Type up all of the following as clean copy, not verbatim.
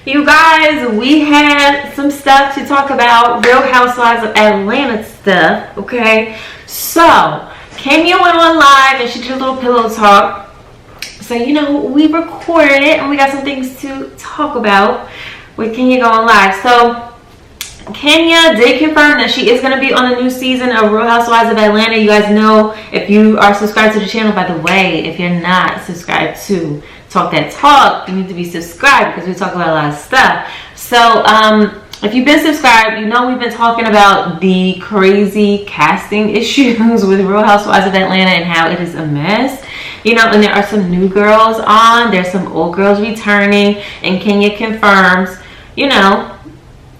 You guys, we had some stuff to talk about, Real Housewives of Atlanta stuff, okay? So, Kenya went on live and she did a little pillow talk. So, you know, we recorded it and we got some things to talk about with Kenya going live. So, Kenya did confirm that she is going to be on the new season of Real Housewives of Atlanta. You guys know, if you are subscribed to the channel, by the way, if you're not subscribed to Talk That Talk, you need to be subscribed because we talk about a lot of stuff. So, if you've been subscribed, you know we've been talking about the crazy casting issues with Real Housewives of Atlanta and how it is a mess. You know, and there are some new girls on, there's some old girls returning, and Kenya confirms, you know,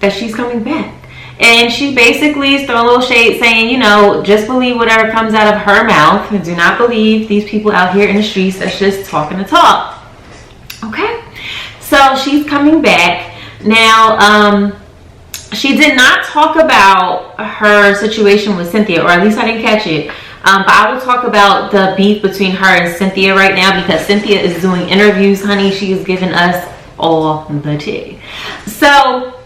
that she's coming back. And she basically is throwing a little shade saying, you know, just believe whatever comes out of her mouth and do not believe these people out here in the streets that's just talking the talk. Okay? So she's coming back. Now, she did not talk about her situation with Cynthia, or at least I didn't catch it. But I will talk about the beef between her and Cynthia right now because Cynthia is doing interviews, honey. She is giving us all the tea. So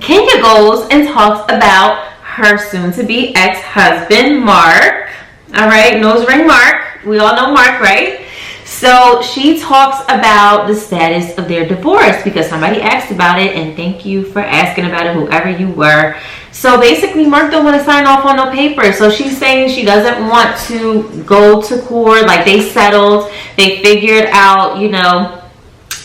Kenya goes and talks about her soon-to-be ex-husband, Mark. All right, nose ring Mark. We all know Mark, right? So she talks about the status of their divorce because somebody asked about it, and thank you for asking about it, whoever you were. So basically, Mark don't want to sign off on no paper. So she's saying she doesn't want to go to court. Like, they settled. They figured out, you know,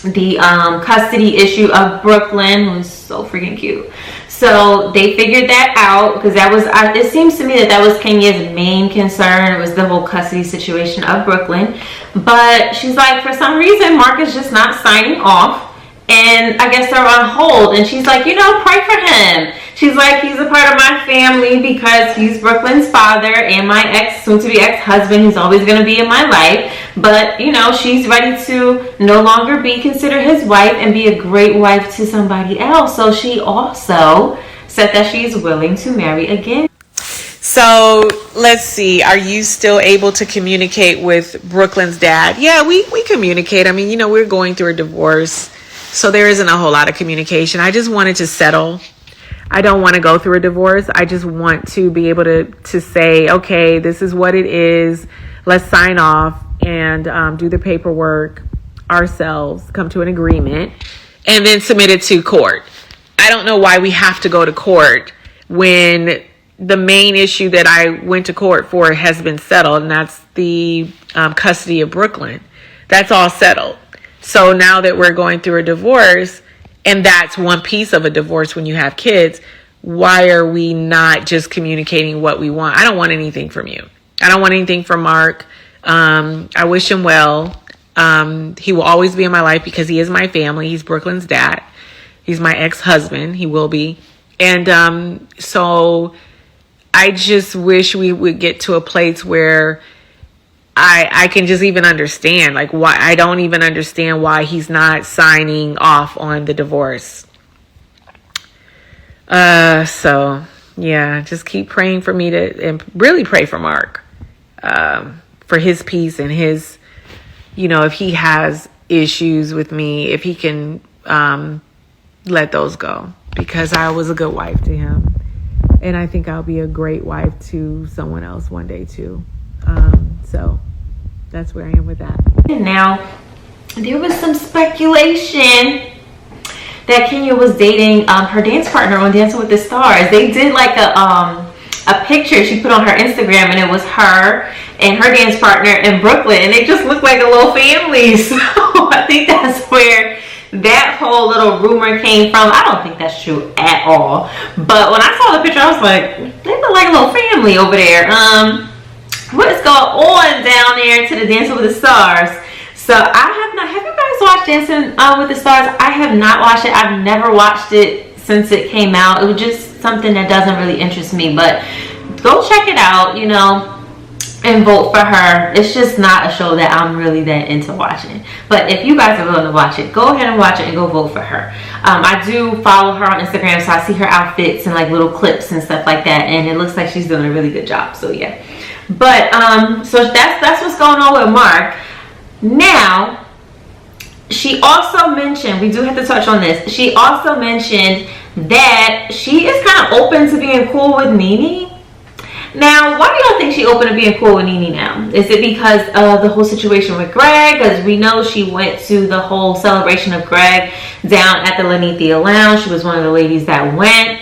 the custody issue of Brooklyn, who's so freaking cute. So they figured that out because that was, it seems to me that was Kenya's main concern. It was the whole custody situation of Brooklyn. But she's like, for some reason, Mark is just not signing off. And I guess they're on hold. And she's like, you know, pray for him. She's like, he's a part of my family because he's Brooklyn's father and my soon-to-be ex-husband who's always going to be in my life. But, you know, she's ready to no longer be considered his wife and be a great wife to somebody else. So she also said that she's willing to marry again. So let's see. Are you still able to communicate with Brooklyn's dad? Yeah, we communicate. I mean, you know, we're going through a divorce. So there isn't a whole lot of communication. I just wanted to settle. I don't want to go through a divorce. I just want to be able to say, okay, this is what it is. Let's sign off and do the paperwork ourselves, come to an agreement, and then submit it to court. I don't know why we have to go to court when the main issue that I went to court for has been settled, and that's the custody of Brooklyn. That's all settled. So now that we're going through a divorce, and that's one piece of a divorce when you have kids, why are we not just communicating what we want? I don't want anything from you. I don't want anything from Mark. I wish him well. He will always be in my life because he is my family. He's Brooklyn's dad. He's my ex-husband. He will be. And so I just wish we would get to a place where I can just even understand, like, why. I don't even understand why he's not signing off on the divorce. So yeah, just keep praying for me and really pray for Mark, for his peace and his, you know, if he has issues with me, if he can, let those go, because I was a good wife to him. And I think I'll be a great wife to someone else one day too. So that's where I am with that. Now, there was some speculation that Kenya was dating her dance partner on Dancing with the Stars. They did like a picture she put on her Instagram, and it was her and her dance partner in Brooklyn, and they just looked like a little family. So I think that's where that whole little rumor came from. I don't think that's true at all. But when I saw the picture, I was like, they look like a little family over there. What's going on down there to the Dancing with the Stars? So I have not. Have you guys watched Dancing with the Stars? I have not watched it. I've never watched it since it came out. It was just something that doesn't really interest me. But go check it out, you know, and vote for her. It's just not a show that I'm really that into watching. But if you guys are willing to watch it, go ahead and watch it and go vote for her. I do follow her on Instagram, so I see her outfits and like little clips and stuff like that, and it looks like she's doing a really good job. So yeah. But so that's what's going on with Mark. Now, she also mentioned, we do have to touch on this. She also mentioned that she is kind of open to being cool with Nene. Now, why do y'all think she open to being cool with Nene now? Is it because of the whole situation with Greg? Because we know she went to the whole celebration of Greg down at the Lenithia Lounge. She was one of the ladies that went.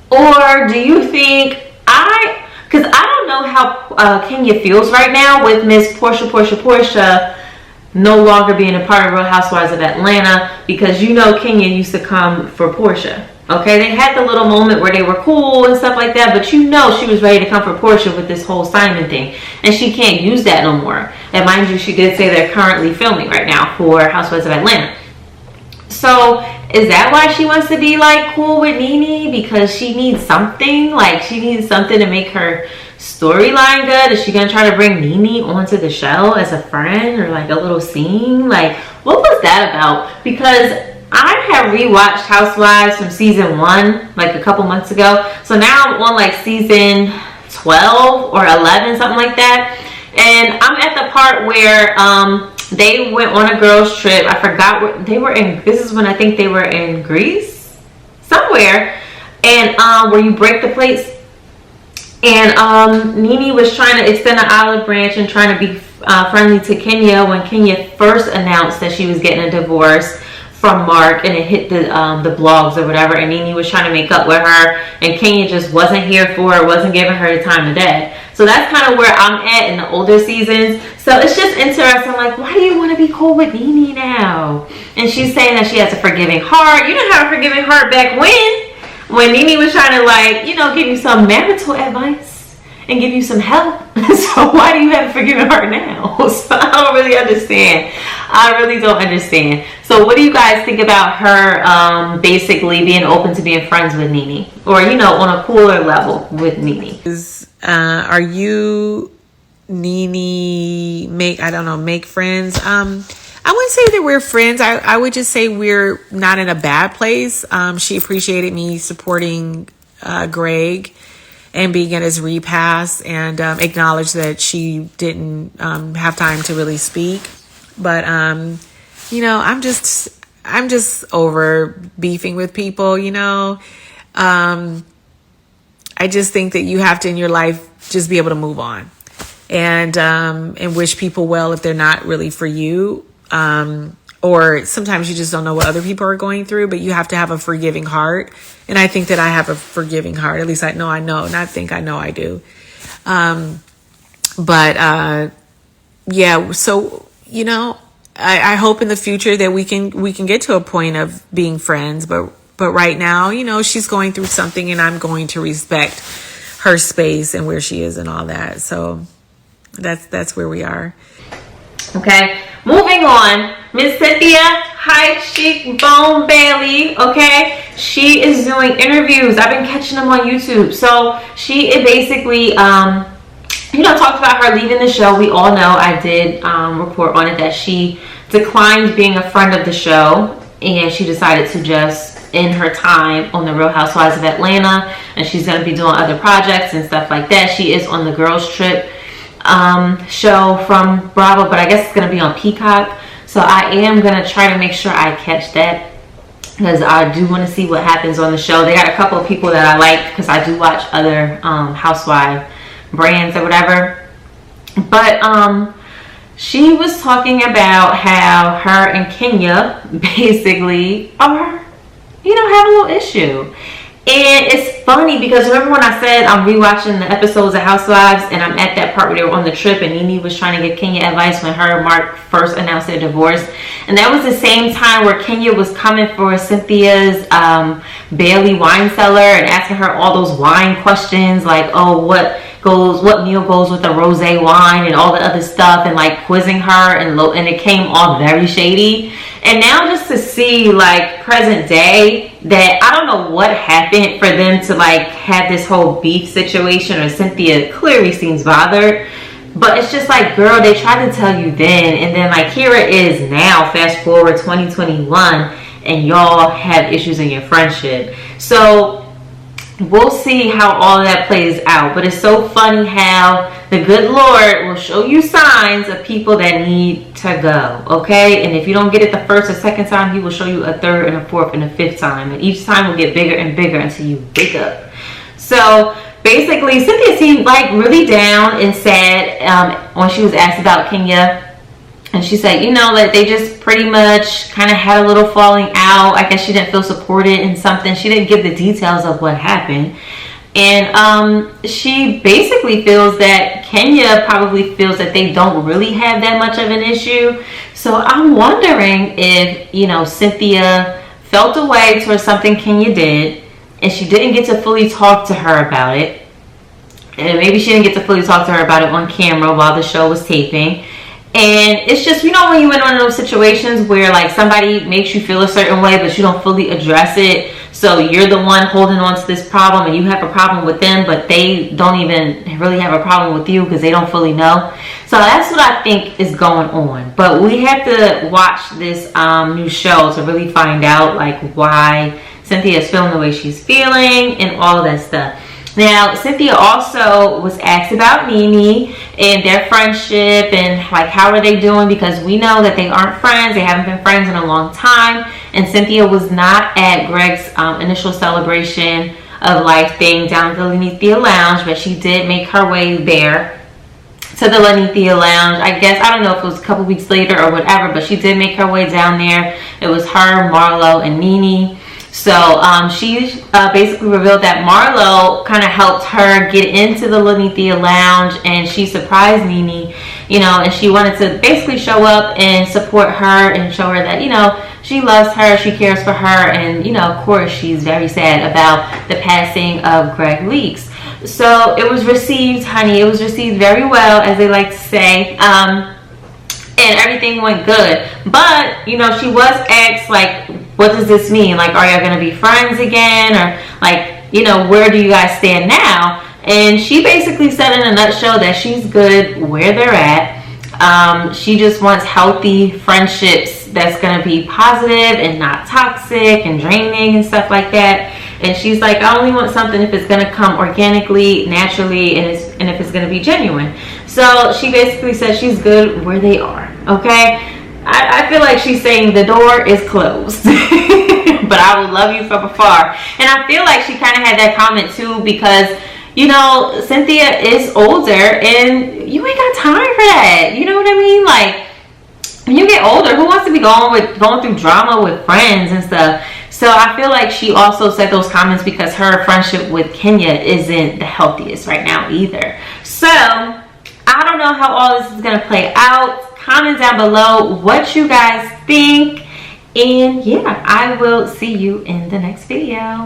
Or do you think, because I don't know how Kenya feels right now with Miss Portia no longer being a part of Real Housewives of Atlanta, because you know Kenya used to come for Portia. Okay, they had the little moment where they were cool and stuff like that, but you know she was ready to come for Portia with this whole Simon thing, and she can't use that no more. And mind you, she did say they're currently filming right now for Housewives of Atlanta. So is that why she wants to be like cool with Nene? Because she needs something? Like she needs something to make her storyline good? Is she gonna try to bring Nene onto the show as a friend or like a little scene? Like what was that about? Because I have rewatched Housewives from season 1 like a couple months ago. So now I'm on like season 12 or 11, something like that. And I'm at the part where they went on a girls trip. I forgot where they were in. This is when I think they were in Greece somewhere. And where you break the plates. And Nene was trying to extend an olive branch and trying to be friendly to Kenya when Kenya first announced that she was getting a divorce from Mark, and it hit the blogs or whatever, and Nene was trying to make up with her, and Kenya just wasn't here for it, wasn't giving her the time of day. So that's kind of where I'm at in the older seasons. So it's just interesting, like, why do you want to be cool with Nene now? And she's saying that she has a forgiving heart. You didn't have a forgiving heart back when Nene was trying to, like, you know, give you some marital advice and give you some help. So why do you have a forgiving heart now? So I don't really understand. I really don't understand. So what do you guys think about her basically being open to being friends with Nene? Or, you know, on a cooler level with Nene? Are you Nene make friends? I wouldn't say that we're friends. I would just say we're not in a bad place. She appreciated me supporting Greg and being at his repass, and acknowledged that she didn't have time to really speak. But you know, I'm just over beefing with people, you know. I just think that you have to in your life just be able to move on and wish people well if they're not really for you. Or sometimes you just don't know what other people are going through, but you have to have a forgiving heart. And I think that I have a forgiving heart. At least I know, not think I know I do. Yeah, so, you know, I hope in the future that we can get to a point of being friends, but right now, you know, she's going through something, and I'm going to respect her space and where she is and all that. So that's where we are. Okay, moving on. Miss Cynthia, High Chic Bone Bailey, okay? She is doing interviews. I've been catching them on YouTube. So she basically, you know, talked about her leaving the show. We all know, I did report on it, that she declined being a friend of the show, and she decided to just end her time on the Real Housewives of Atlanta, and she's going to be doing other projects and stuff like that. She is on the girls trip show from Bravo, but I guess it's going to be on Peacock. So I am going to try to make sure I catch that, because I do want to see what happens on the show. They got a couple of people that I like, because I do watch other housewife brands or whatever. But she was talking about how her and Kenya basically are, you know, have a little issue. And it's funny because remember when I said I'm rewatching the episodes of Housewives, and I'm at that part where they were on the trip and Nene was trying to give Kenya advice when her and Mark first announced their divorce. And that was the same time where Kenya was coming for Cynthia's Bailey wine cellar and asking her all those wine questions, like, oh, what meal goes with the rosé wine and all the other stuff, and like quizzing her, and it came off very shady. And now just to see like present day, that I don't know what happened for them to like have this whole beef situation, or Cynthia clearly seems bothered, but it's just like, girl, they tried to tell you then, and then like here it is now, fast forward 2021, and y'all have issues in your friendship. So we'll see how all that plays out. But it's so funny how the good Lord will show you signs of people that need to go, okay? And if you don't get it the first or second time, he will show you a third and a fourth and a fifth time. And each time will get bigger and bigger until you wake up. So basically, Cynthia seemed like really down and sad when she was asked about Kenya. And she said, you know, that they just pretty much kind of had a little falling out. I guess she didn't feel supported in something. She didn't give the details of what happened. And she basically feels that Kenya probably feels that they don't really have that much of an issue. So I'm wondering if, you know, Cynthia felt a way towards something Kenya did, and she didn't get to fully talk to her about it. And maybe she didn't get to fully talk to her about it on camera while the show was taping. And it's just, you know, when you're in one of those situations where like somebody makes you feel a certain way, but you don't fully address it. So you're the one holding on to this problem, and you have a problem with them, but they don't even really have a problem with you because they don't fully know. So that's what I think is going on. But we have to watch this new show to really find out like why Cynthia is feeling the way she's feeling and all of that stuff. Now, Cynthia also was asked about Nene and their friendship and like how are they doing, because we know that they aren't friends. They haven't been friends in a long time. And Cynthia was not at Greg's initial celebration of life thing down at the Cynthia Lounge, but she did make her way there to the Cynthia Lounge. I guess, I don't know if it was a couple weeks later or whatever, but she did make her way down there. It was her, Marlo, and Nene. So she basically revealed that Marlo kind of helped her get into the Cynthia Lounge, and she surprised Nene, you know, and she wanted to basically show up and support her and show her that, you know, she loves her, she cares for her, and, you know, of course, she's very sad about the passing of Greg Leaks. So it was received, honey, it was received very well, as they like to say. And everything went good. But, you know, she was asked, like, what does this mean? Like, are y'all going to be friends again? Or, like, you know, where do you guys stand now? And she basically said in a nutshell that she's good where they're at. She just wants healthy friendships that's going to be positive and not toxic and draining and stuff like that. And she's like, I only want something if it's going to come organically, naturally, and if it's going to be genuine. So she basically said she's good where they are, okay? I feel like she's saying the door is closed. But I will love you from afar. And I feel like she kind of had that comment too because, you know, Cynthia is older and you ain't got time for that. You know what I mean? Like, when you get older, who wants to be going through drama with friends and stuff? So I feel like she also said those comments because her friendship with Kenya isn't the healthiest right now either. So I don't know how all this is going to play out. Comment down below what you guys think. And yeah, I will see you in the next video.